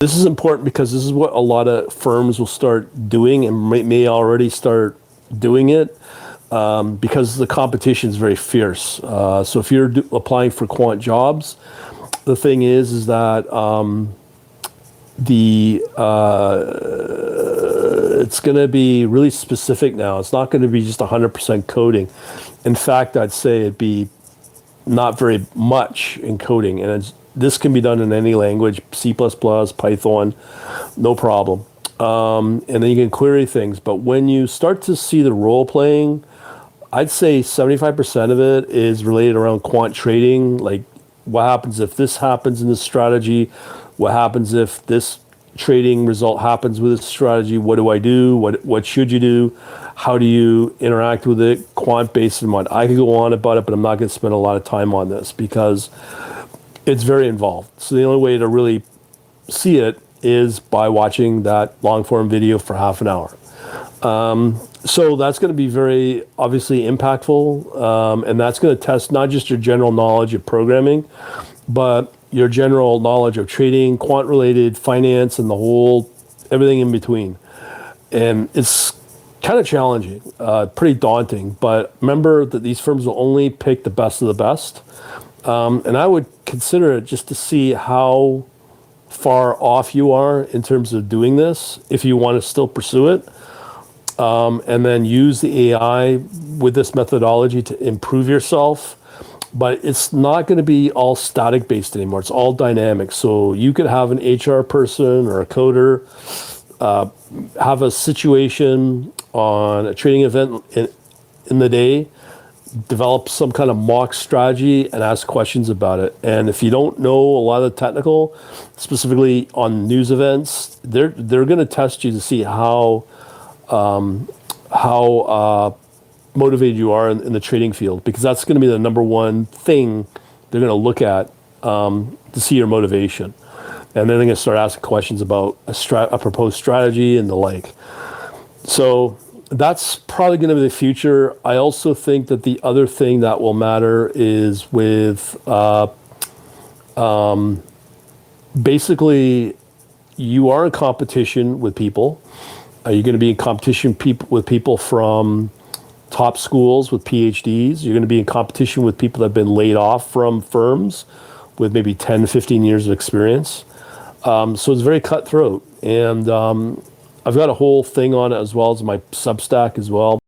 This is important because this is what a lot of firms will start doing and may already start doing it, because the competition is very fierce. So if you're applying for quant jobs, the thing is that it's going to be really specific now. It's not going to be just 100% coding. In fact, I'd say it'd be not very much in coding, and this can be done in any language, C++, Python, no problem. And then you can query things. But when you start to see the role playing, I'd say 75% of it is related around quant trading. Like, what happens if this happens in this strategy? What happens if this trading result happens with this strategy? What do I do? What should you do? How do you interact with it? Quant based and what? I could go on about it, but I'm not going to spend a lot of time on this because it's very involved. So the only way to really see it is by watching that long form video for half an hour. So that's going to be very obviously impactful, and that's going to test not just your general knowledge of programming, but your general knowledge of trading, quant-related finance, and the whole everything in between. And it's kind of challenging, pretty daunting. But remember that these firms will only pick the best of the best, and I would consider it just to see how far off you are in terms of doing this if you want to still pursue it. And then use the AI with this methodology to improve yourself. But it's not going to be all static based anymore. It's all dynamic. So you could have an HR person or a coder have a situation on a trading event in the day, develop some kind of mock strategy and ask questions about it. And if you don't know a lot of the technical, specifically on news events, they're going to test you to see how motivated you are in the trading field, because that's going to be the number one thing they're going to look at to see your motivation. And then they're going to start asking questions about a proposed strategy and the like. So that's probably going to be the future. I also think that the other thing that will matter is with basically you are in competition with people. Are you going to be in competition with people from top schools with PhDs? You're going to be in competition with people that have been laid off from firms with maybe 10, 15 years of experience. So it's very cutthroat. And I've got a whole thing on it as well as my Substack as well.